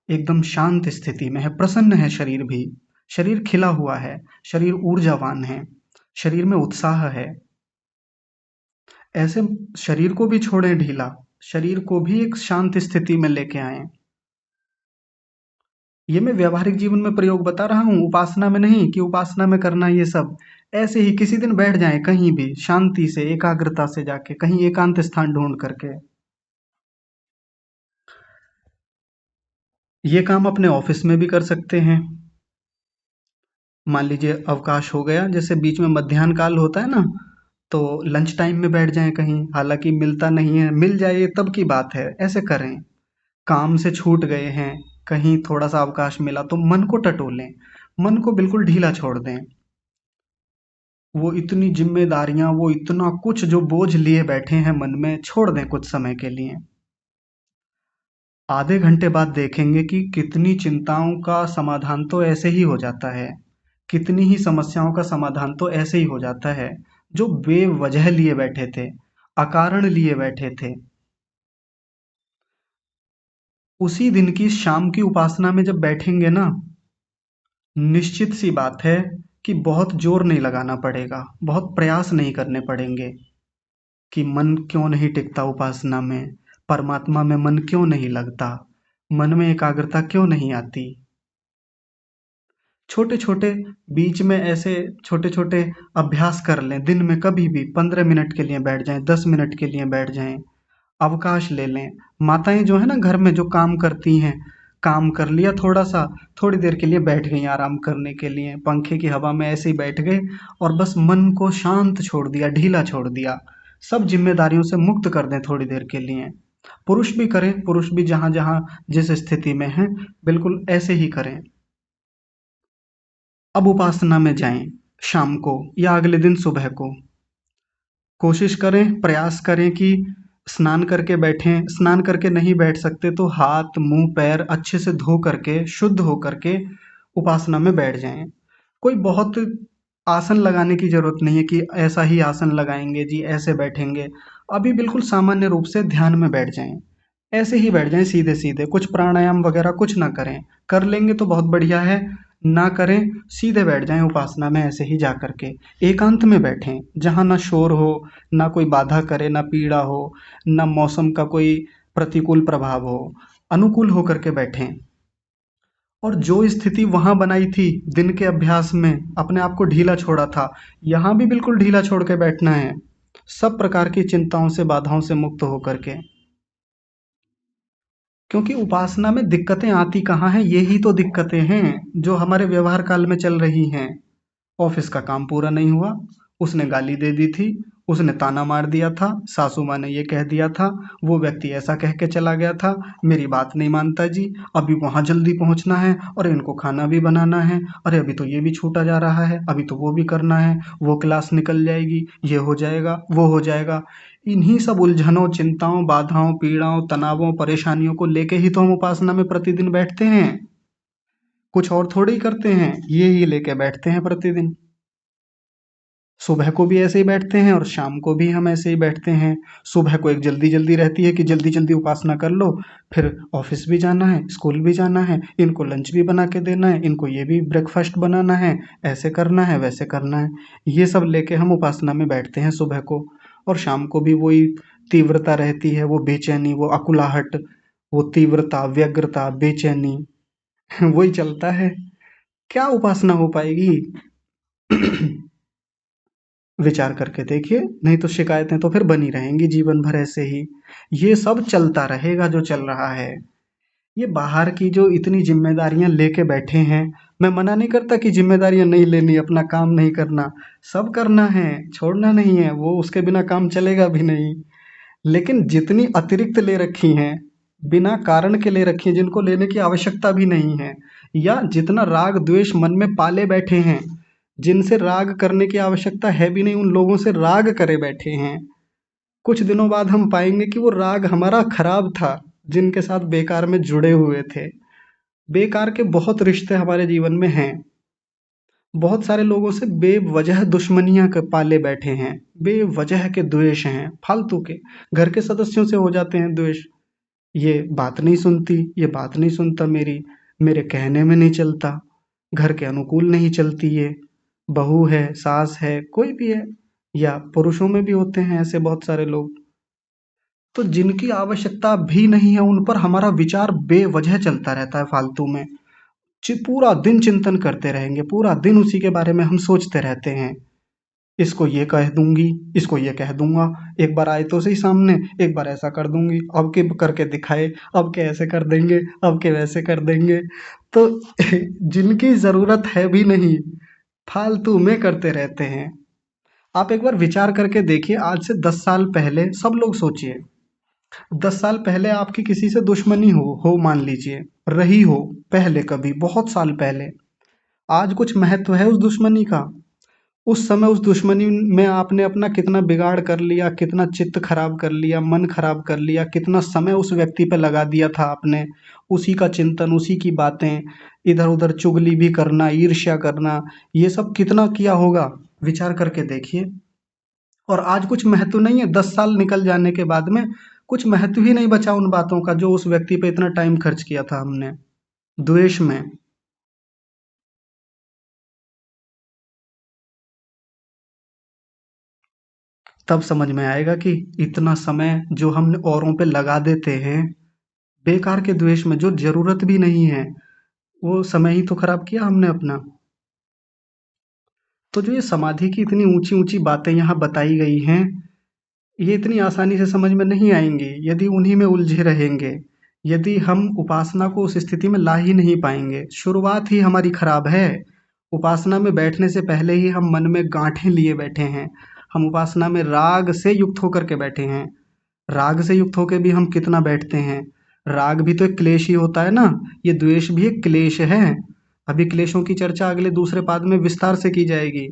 S1: एकदम शांत स्थिति में है, प्रसन्न है शरीर भी। शरीर खिला हुआ है, शरीर ऊर्जावान है, शरीर में उत्साह है। ऐसे शरीर को भी छोड़ें ढीला, शरीर को भी एक शांत स्थिति में लेके आएँ। ये मैं व्यावहारिक जीवन में प्रयोग बता रहा हूँ, उपासना में नहीं कि उपासना में करना ये सब। ऐसे ही किसी दिन बैठ जाएँ कहीं भी शांति से, एकाग्रता से जाके, कहीं एकांत स्थान ढूँढ करके। ये काम अपने ऑफिस में भी कर सकते हैं। मान लीजिए अवकाश हो गया, जैसे बीच में मध्याह्न काल होता है ना, तो लंच टाइम में बैठ जाएं कहीं, हालांकि मिलता नहीं है, मिल जाए तब की बात है, ऐसे करें। काम से छूट गए हैं, कहीं थोड़ा सा अवकाश मिला तो मन को टटोलें, मन को बिल्कुल ढीला छोड़ दें। वो इतनी जिम्मेदारियां, वो इतना कुछ जो बोझ लिए बैठे हैं मन में, छोड़ दें कुछ समय के लिए। आधे घंटे बाद देखेंगे कि कितनी चिंताओं का समाधान तो ऐसे ही हो जाता है, कितनी ही समस्याओं का समाधान तो ऐसे ही हो जाता है, जो बेवजह लिए बैठे थे, अकारण लिए बैठे थे। उसी दिन की शाम की उपासना में जब बैठेंगे ना, निश्चित सी बात है कि बहुत जोर नहीं लगाना पड़ेगा, बहुत प्रयास नहीं करने पड़ेंगे कि मन क्यों नहीं टिकता उपासना में, परमात्मा में मन क्यों नहीं लगता, मन में एकाग्रता क्यों नहीं आती। छोटे छोटे बीच में ऐसे छोटे छोटे अभ्यास कर लें, दिन में कभी भी 15 मिनट के लिए बैठ जाएं, 10 मिनट के लिए बैठ जाएं, अवकाश ले लें। माताएं जो है ना घर में जो काम करती हैं, काम कर लिया थोड़ा सा, थोड़ी देर के लिए बैठ गई आराम करने के लिए, पंखे की हवा में ऐसे ही बैठ गए और बस मन को शांत छोड़ दिया, ढीला छोड़ दिया, सब जिम्मेदारियों से मुक्त कर दें थोड़ी देर के लिए। पुरुष भी करें, पुरुष भी जहाँ जहाँ जिस स्थिति में हैं, बिल्कुल ऐसे ही करें। अब उपासना में जाएं, शाम को या अगले दिन सुबह को। कोशिश करें, प्रयास करें कि स्नान करके बैठें, स्नान करके नहीं बैठ सकते तो हाथ मुंह पैर अच्छे से धो करके, शुद्ध हो करके उपासना में बैठ जाएं। कोई बहुत आसन लगाने की जरूरत नहीं है कि ऐसा ही आसन लगाएंगे जी, ऐसे बैठेंगे। अभी बिल्कुल सामान्य रूप से ध्यान में बैठ जाएं, ऐसे ही बैठ जाएं सीधे सीधे, कुछ प्राणायाम वगैरह कुछ ना करें। कर लेंगे तो बहुत बढ़िया है, ना करें, सीधे बैठ जाएं उपासना में ऐसे ही जा करके। एकांत में बैठें, जहाँ ना शोर हो, ना कोई बाधा करे, ना पीड़ा हो, ना मौसम का कोई प्रतिकूल प्रभाव हो, अनुकूल होकर के बैठें। और जो स्थिति वहां बनाई थी दिन के अभ्यास में, अपने आप को ढीला छोड़ा था, यहाँ भी बिल्कुल ढीला छोड़ के बैठना है, सब प्रकार की चिंताओं से बाधाओं से मुक्त होकर के। क्योंकि उपासना में दिक्कतें आती कहाँ हैं, यही तो दिक्कतें हैं जो हमारे व्यवहार काल में चल रही हैं। ऑफिस का काम पूरा नहीं हुआ, उसने गाली दे दी थी, उसने ताना मार दिया था, सासू माँ ने ये कह दिया था, वो व्यक्ति ऐसा कह के चला गया था, मेरी बात नहीं मानता जी, अभी वहाँ जल्दी पहुँचना है और इनको खाना भी बनाना है, अरे अभी तो ये भी छूटा जा रहा है, अभी तो वो भी करना है, वो क्लास निकल जाएगी, ये हो जाएगा, वो हो जाएगा। इन्हीं सब उलझनों, चिंताओं, बाधाओं, पीड़ाओं, तनावों, परेशानियों को लेके ही तो हम उपासना में प्रतिदिन बैठते हैं। कुछ और थोड़ी ही करते हैं, ये ही लेके बैठते हैं प्रतिदिन। सुबह को भी ऐसे ही बैठते हैं और शाम को भी हम ऐसे ही बैठते हैं। सुबह को एक जल्दी जल्दी रहती है कि जल्दी जल्दी उपासना कर लो, फिर ऑफिस भी जाना है, स्कूल भी जाना है, इनको लंच भी बना के देना है, इनको ये भी ब्रेकफास्ट बनाना है, ऐसे करना है, वैसे करना है। ये सब लेके हम उपासना में बैठते हैं सुबह को। और शाम को भी वही तीव्रता रहती है, वो बेचैनी, वो अकुलाहट, वो तीव्रता, व्यग्रता, बेचैनी वही चलता है। क्या उपासना हो पाएगी? विचार करके देखिए, नहीं तो शिकायतें तो फिर बनी रहेंगी जीवन भर ऐसे ही। ये सब चलता रहेगा जो चल रहा है। ये बाहर की जो इतनी जिम्मेदारियां लेके बैठे हैं, मैं मना नहीं करता कि जिम्मेदारियां नहीं लेनी, अपना काम नहीं करना, सब करना है, छोड़ना नहीं है, वो उसके बिना काम चलेगा भी नहीं। लेकिन जितनी अतिरिक्त ले रखी हैं, बिना कारण के ले रखी हैं, जिनको लेने की आवश्यकता भी नहीं है, या जितना राग द्वेष मन में पाले बैठे हैं, जिनसे राग करने की आवश्यकता है भी नहीं, उन लोगों से राग करे बैठे हैं, कुछ दिनों बाद हम पाएंगे कि वो राग हमारा खराब था, जिनके साथ बेकार में जुड़े हुए थे। बेकार के बहुत रिश्ते हमारे जीवन में हैं, बहुत सारे लोगों से बेवजह दुश्मनियां पाले बैठे हैं, बेवजह के द्वेष हैं, फालतू के। घर के सदस्यों से हो जाते हैं द्वेष, ये बात नहीं सुनती, ये बात नहीं सुनता मेरी, मेरे कहने में नहीं चलता, घर के अनुकूल नहीं चलती ये, बहू है, सास है, कोई भी है, या पुरुषों में भी होते हैं ऐसे बहुत सारे लोग। तो जिनकी आवश्यकता भी नहीं है, उन पर हमारा विचार बेवजह चलता रहता है फालतू में। पूरा दिन चिंतन करते रहेंगे, पूरा दिन उसी के बारे में हम सोचते रहते हैं। इसको ये कह दूंगी, इसको ये कह दूंगा, एक बार आए तो सही सामने, एक बार ऐसा कर दूंगी, अब के करके दिखाए, अब के ऐसे कर देंगे, अब के वैसे कर देंगे। तो जिनकी जरूरत है भी नहीं, फालतू में करते रहते हैं। आप एक बार विचार करके देखिए, आज से 10 साल पहले सब लोग सोचिए, 10 साल पहले आपकी किसी से दुश्मनी हो मान लीजिए, रही हो पहले कभी बहुत साल पहले, आज कुछ महत्व है उस दुश्मनी का? उस समय उस दुश्मनी में आपने अपना कितना बिगाड़ कर लिया, कितना चित्त खराब कर लिया, मन खराब कर लिया, कितना समय उस व्यक्ति पे लगा दिया था आपने, उसी का चिंतन, उसी की बातें, इधर उधर चुगली भी करना, ईर्ष्या करना, ये सब कितना किया होगा, विचार करके देखिए। और आज कुछ महत्व नहीं है, 10 साल निकल जाने के बाद में कुछ महत्व ही नहीं बचा उन बातों का जो उस व्यक्ति पे इतना टाइम खर्च किया था हमने द्वेष में। तब समझ में आएगा कि इतना समय जो हम औरों पे लगा देते हैं बेकार के द्वेष में, जो जरूरत भी नहीं है, वो समय ही तो खराब किया हमने अपना। तो जो ये समाधि की इतनी ऊंची ऊंची बातें यहाँ बताई गई हैं, ये इतनी आसानी से समझ में नहीं आएंगी यदि उन्हीं में उलझे रहेंगे, यदि हम उपासना को उस स्थिति में ला ही नहीं पाएंगे। शुरुआत ही हमारी खराब है। उपासना में बैठने से पहले ही हम मन में गांठें लिए बैठे हैं। हम उपासना में राग से युक्त होकर के बैठे हैं। राग से युक्त होकर भी हम कितना बैठते हैं। राग भी तो एक क्लेश ही होता है ना, ये द्वेष भी एक क्लेश है। अभी क्लेशों की चर्चा अगले दूसरे पाद में विस्तार से की जाएगी।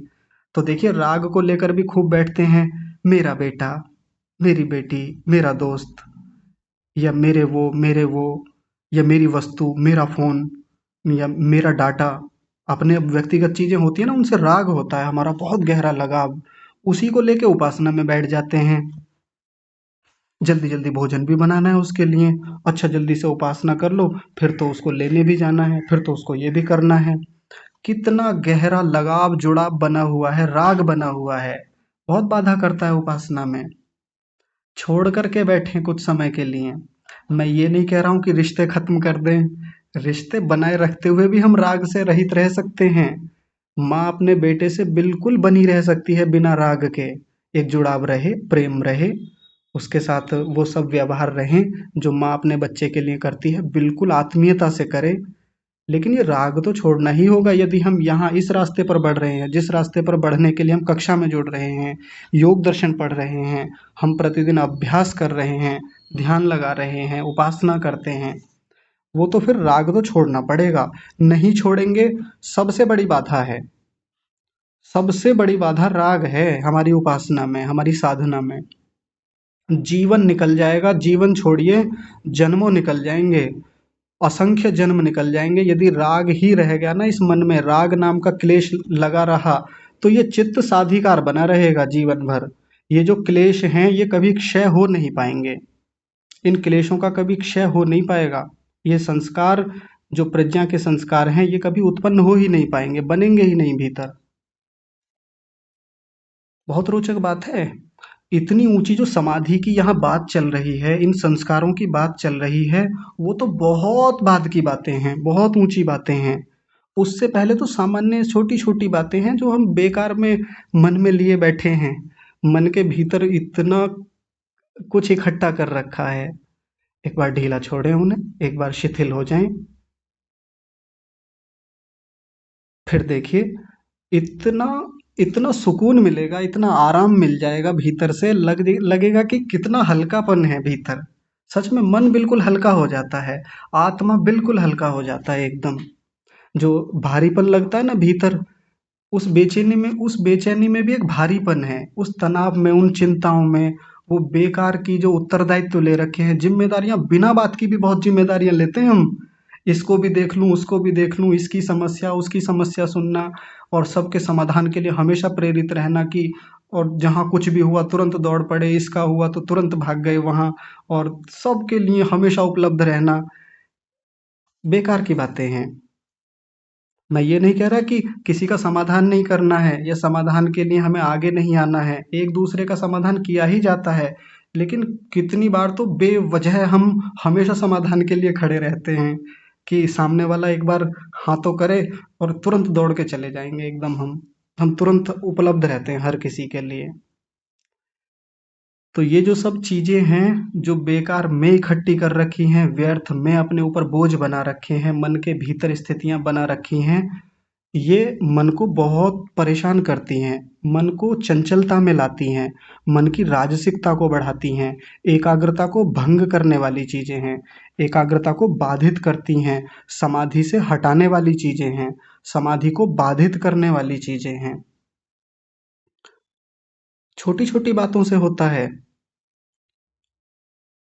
S1: तो देखिए, राग को लेकर भी खूब बैठते हैं, मेरा बेटा, मेरी बेटी, मेरा दोस्त, या मेरे वो, या मेरी वस्तु, मेरा फोन, या मेरा डाटा। अपने व्यक्तिगत चीजें होती है ना, उनसे राग होता है हमारा बहुत गहरा लगाव, उसी को लेके उपासना में बैठ जाते हैं। जल्दी जल्दी भोजन भी बनाना है उसके लिए, अच्छा जल्दी से उपासना कर लो, फिर तो उसको लेने भी जाना है, फिर तो उसको ये भी करना है। कितना गहरा लगाव जुड़ाव बना हुआ है, राग बना हुआ है, बहुत बाधा करता है उपासना में। छोड़ करके बैठे कुछ समय के लिए। मैं ये नहीं कह रहा हूँ कि रिश्ते खत्म कर दें, रिश्ते बनाए रखते हुए भी हम राग से रहित रह सकते हैं। माँ अपने बेटे से बिल्कुल बनी रह सकती है बिना राग के, एक जुड़ाव रहे, प्रेम रहे, उसके साथ वो सब व्यवहार रहें जो माँ अपने बच्चे के लिए करती है, बिल्कुल आत्मीयता से करे। लेकिन ये राग तो छोड़ना ही होगा यदि हम यहाँ इस रास्ते पर बढ़ रहे हैं, जिस रास्ते पर बढ़ने के लिए हम कक्षा में जुड़ रहे हैं, योग दर्शन पढ़ रहे हैं, हम प्रतिदिन अभ्यास कर रहे हैं, ध्यान लगा रहे हैं, उपासना करते हैं, वो तो फिर राग तो छोड़ना पड़ेगा। नहीं छोड़ेंगे, सबसे बड़ी बाधा है, सबसे बड़ी बाधा राग है हमारी उपासना में, हमारी साधना में। जीवन निकल जाएगा, जीवन छोड़िए, जन्मों निकल जाएंगे, असंख्य जन्म निकल जाएंगे यदि राग ही रह गया ना इस मन में, राग नाम का क्लेश लगा रहा, तो ये चित्त साधिकार बना रहेगा जीवन भर। ये जो क्लेश हैं ये कभी क्षय हो नहीं पाएंगे, इन क्लेशों का कभी क्षय हो नहीं पाएगा। ये संस्कार, जो प्रज्ञा के संस्कार हैं, ये कभी उत्पन्न हो ही नहीं पाएंगे, बनेंगे ही नहीं भीतर। बहुत रोचक बात है। इतनी ऊंची जो समाधि की यहाँ बात चल रही है, इन संस्कारों की बात चल रही है, वो तो बहुत बाद की बातें हैं, बहुत ऊंची बातें हैं। उससे पहले तो सामान्य छोटी छोटी बातें हैं जो हम बेकार में मन में लिए बैठे हैं। मन के भीतर इतना कुछ इकट्ठा कर रखा है, एक बार ढीला छोड़ें उन्हें, एक बार शिथिल हो जाएं, फिर देखिए इतना इतना सुकून मिलेगा, इतना आराम मिल जाएगा भीतर से, लगेगा कि कितना हल्कापन है भीतर। सच में मन बिल्कुल हल्का हो जाता है, आत्मा बिल्कुल हल्का हो जाता है एकदम। जो भारीपन लगता है ना भीतर, उस बेचैनी में भी एक भारीपन है, उस तनाव में, उन चिंताओं में, वो बेकार की जो उत्तरदायित्व ले रखे हैं, जिम्मेदारियां, बिना बात की भी बहुत जिम्मेदारियां लेते हैं हम। इसको भी देख लूं, उसको भी देख लूं, इसकी समस्या, उसकी समस्या सुनना, और सबके समाधान के लिए हमेशा प्रेरित रहना कि, और जहाँ कुछ भी हुआ तुरंत दौड़ पड़े, इसका हुआ तो तुरंत भाग गए वहाँ, और सबके लिए हमेशा उपलब्ध रहना, बेकार की बातें हैं। मैं ये नहीं कह रहा कि किसी का समाधान नहीं करना है, या समाधान के लिए हमें आगे नहीं आना है, एक दूसरे का समाधान किया ही जाता है। लेकिन कितनी बार तो बेवजह हम हमेशा समाधान के लिए खड़े रहते हैं कि सामने वाला एक बार हाँ तो करे, और तुरंत दौड़ के चले जाएंगे एकदम हम। हम तुरंत उपलब्ध रहते हैं हर किसी के लिए। तो ये जो सब चीज़ें हैं जो बेकार में इकट्ठी कर रखी हैं, व्यर्थ में अपने ऊपर बोझ बना रखे हैं, मन के भीतर स्थितियां बना रखी हैं, ये मन को बहुत परेशान करती हैं, मन को चंचलता में लाती हैं, मन की राजसिकता को बढ़ाती हैं, एकाग्रता को भंग करने वाली चीजें हैं, एकाग्रता को बाधित करती हैं, समाधि से हटाने वाली चीजें हैं, समाधि को बाधित करने वाली चीजें हैं। छोटी छोटी बातों से होता है।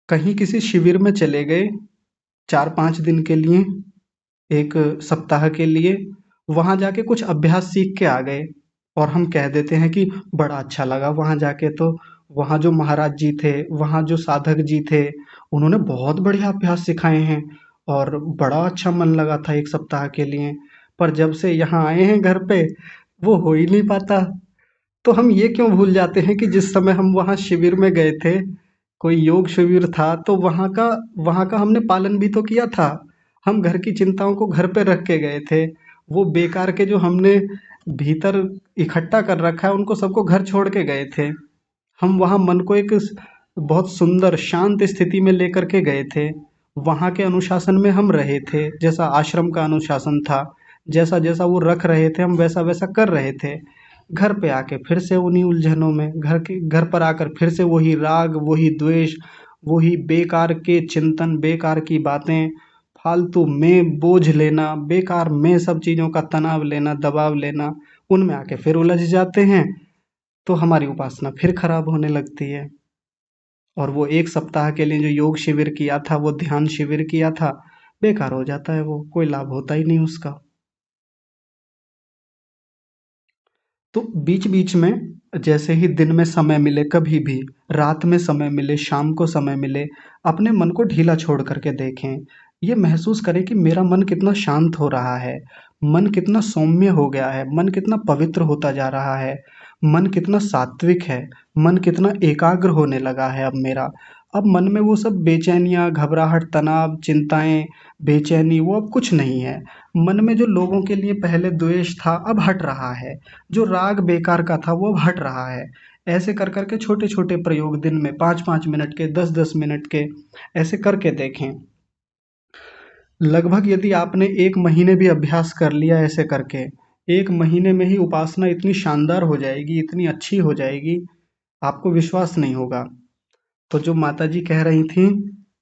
S1: कहीं किसी शिविर में चले गए 4-5 दिन के लिए, 1 सप्ताह के लिए, वहां जाके कुछ अभ्यास सीख के आ गए और हम कह देते हैं कि बड़ा अच्छा लगा वहां जाके। तो वहां जो महाराज जी थे, वहां जो साधक जी थे, उन्होंने बहुत बढ़िया अभ्यास सिखाए हैं और बड़ा अच्छा मन लगा था 1 सप्ताह के लिए। पर जब से यहाँ आए हैं घर पे, वो हो ही नहीं पाता। तो हम ये क्यों भूल जाते हैं कि जिस समय हम वहाँ शिविर में गए थे, कोई योग शिविर था, तो वहाँ का हमने पालन भी तो किया था। हम घर की चिंताओं को घर पे रख के गए थे। वो बेकार के जो हमने भीतर इकट्ठा कर रखा है, उनको सबको घर छोड़ के गए थे। हम वहाँ मन को एक बहुत सुंदर शांत स्थिति में लेकर के गए थे। वहाँ के अनुशासन में हम रहे थे, जैसा आश्रम का अनुशासन था, जैसा जैसा वो रख रहे थे हम वैसा वैसा कर रहे थे। घर पे आके फिर से उन्हीं उलझनों में, घर पर आकर फिर से वही राग, वही द्वेष, वही बेकार के चिंतन, बेकार की बातें, फालतू में बोझ लेना, बेकार में सब चीज़ों का तनाव लेना, दबाव लेना, उनमें आके फिर उलझ जाते हैं। तो हमारी उपासना फिर खराब होने लगती है। और वो 1 सप्ताह के लिए जो योग शिविर किया था, वो ध्यान शिविर किया था, बेकार हो जाता है, वो कोई लाभ होता ही नहीं उसका। तो बीच बीच में जैसे ही दिन में समय मिले, कभी भी रात में समय मिले, शाम को समय मिले, अपने मन को ढीला छोड़ करके देखें। ये महसूस करें कि मेरा मन कितना शांत हो रहा है, मन कितना सौम्य हो गया है, मन कितना पवित्र होता जा रहा है, मन कितना सात्विक है, मन कितना एकाग्र होने लगा है अब मेरा। अब मन में वो सब बेचैनियाँ, घबराहट, तनाव, चिंताएं, बेचैनी, वो अब कुछ नहीं है। मन में जो लोगों के लिए पहले द्वेष था, अब हट रहा है। जो राग बेकार का था, वो अब हट रहा है। ऐसे कर कर के छोटे छोटे प्रयोग दिन में 5-5 मिनट के, 10-10 मिनट के, ऐसे करके देखें। लगभग यदि आपने 1 महीने भी अभ्यास कर लिया ऐसे करके, 1 महीने में ही उपासना इतनी शानदार हो जाएगी, इतनी अच्छी हो जाएगी, आपको विश्वास नहीं होगा। तो जो माता जी कह रही थी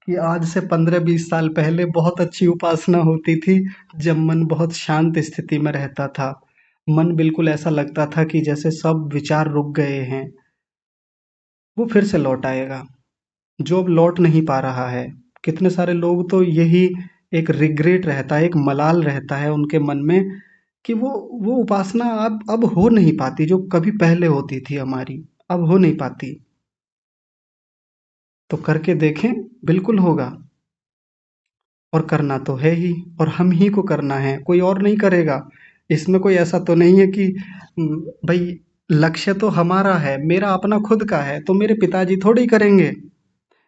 S1: कि आज से 15-20 साल पहले बहुत अच्छी उपासना होती थी, जब मन बहुत शांत स्थिति में रहता था, मन बिल्कुल ऐसा लगता था कि जैसे सब विचार रुक गए हैं, वो फिर से लौट आएगा, जो अब लौट नहीं पा रहा है। कितने सारे लोग तो यही एक रिग्रेट रहता है, एक मलाल रहता है उनके मन में कि वो उपासना अब हो नहीं पाती जो कभी पहले होती थी हमारी, अब हो नहीं पाती। तो करके देखें, बिल्कुल होगा। और करना तो है ही, और हम ही को करना है, कोई और नहीं करेगा। इसमें कोई ऐसा तो नहीं है कि भाई लक्ष्य तो हमारा है, मेरा अपना खुद का है, तो मेरे पिताजी थोड़ी करेंगे।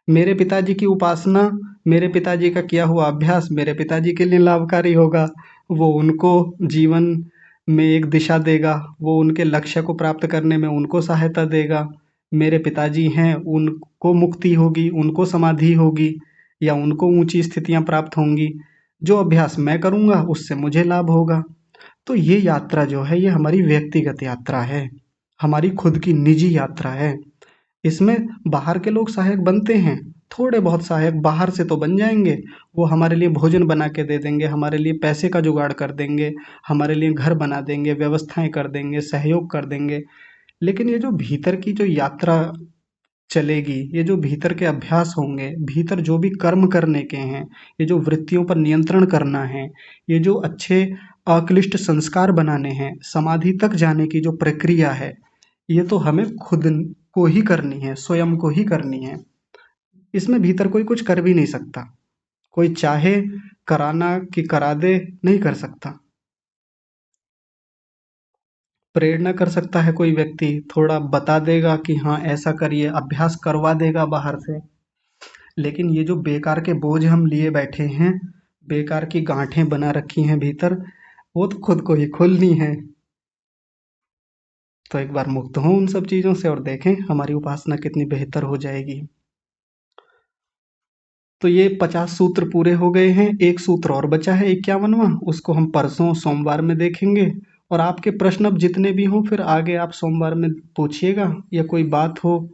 S1: मेरे पिताजी की उपासना, मेरे पिताजी का किया हुआ अभ्यास मेरे पिताजी के लिए लाभकारी होगा। वो उनको जीवन में एक दिशा देगा, वो उनके लक्ष्य को प्राप्त करने में उनको सहायता देगा। मेरे पिताजी हैं, उनको मुक्ति होगी, उनको समाधि होगी, या उनको ऊंची स्थितियां प्राप्त होंगी। जो अभ्यास मैं करूंगा उससे मुझे लाभ होगा। तो ये यात्रा जो है, ये हमारी व्यक्तिगत यात्रा है, हमारी खुद की निजी यात्रा है। इसमें बाहर के लोग सहायक बनते हैं, थोड़े बहुत सहायक बाहर से तो बन जाएंगे। वो हमारे लिए भोजन बना के दे देंगे, हमारे लिए पैसे का जुगाड़ कर देंगे, हमारे लिए घर बना देंगे, व्यवस्थाएं कर देंगे, सहयोग कर देंगे। लेकिन ये जो भीतर की जो यात्रा चलेगी, ये जो भीतर के अभ्यास होंगे, भीतर जो भी कर्म करने के हैं, ये जो वृत्तियों पर नियंत्रण करना है, ये जो अच्छे अक्लिष्ट संस्कार बनाने हैं, समाधि तक जाने की जो प्रक्रिया है, ये तो हमें खुद को ही करनी है, स्वयं को ही करनी है। इसमें भीतर कोई कुछ कर भी नहीं सकता। कोई चाहे कराना कि करा दे, नहीं कर सकता। प्रेरणा कर सकता है कोई व्यक्ति, थोड़ा बता देगा कि हाँ ऐसा करिए, अभ्यास करवा देगा बाहर से। लेकिन ये जो बेकार के बोझ हम लिए बैठे हैं, बेकार की गांठें बना रखी हैं भीतर, वो तो खुद को ही खोलनी है। तो एक बार मुक्त हों उन सब चीज़ों से और देखें हमारी उपासना कितनी बेहतर हो जाएगी। तो ये 50 सूत्र पूरे हो गए हैं, एक सूत्र और बचा है 51वां, उसको हम परसों सोमवार में देखेंगे। और आपके प्रश्न अब जितने भी हों फिर आगे आप सोमवार में पूछिएगा, या कोई बात हो,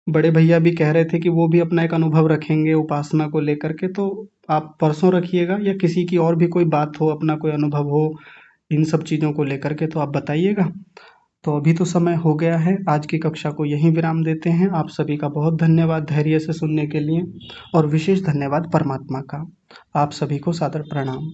S1: बड़े भैया भी कह रहे थे कि वो भी अपना एक अनुभव रखेंगे उपासना को लेकर के, तो आप परसों रखिएगा, या किसी की और भी कोई बात हो, अपना कोई अनुभव हो इन सब चीज़ों को लेकर के, तो आप बताइएगा। तो अभी तो समय हो गया है, आज की कक्षा को यहीं विराम देते हैं। आप सभी का बहुत धन्यवाद धैर्य से सुनने के लिए, और विशेष धन्यवाद परमात्मा का। आप सभी को सादर प्रणाम।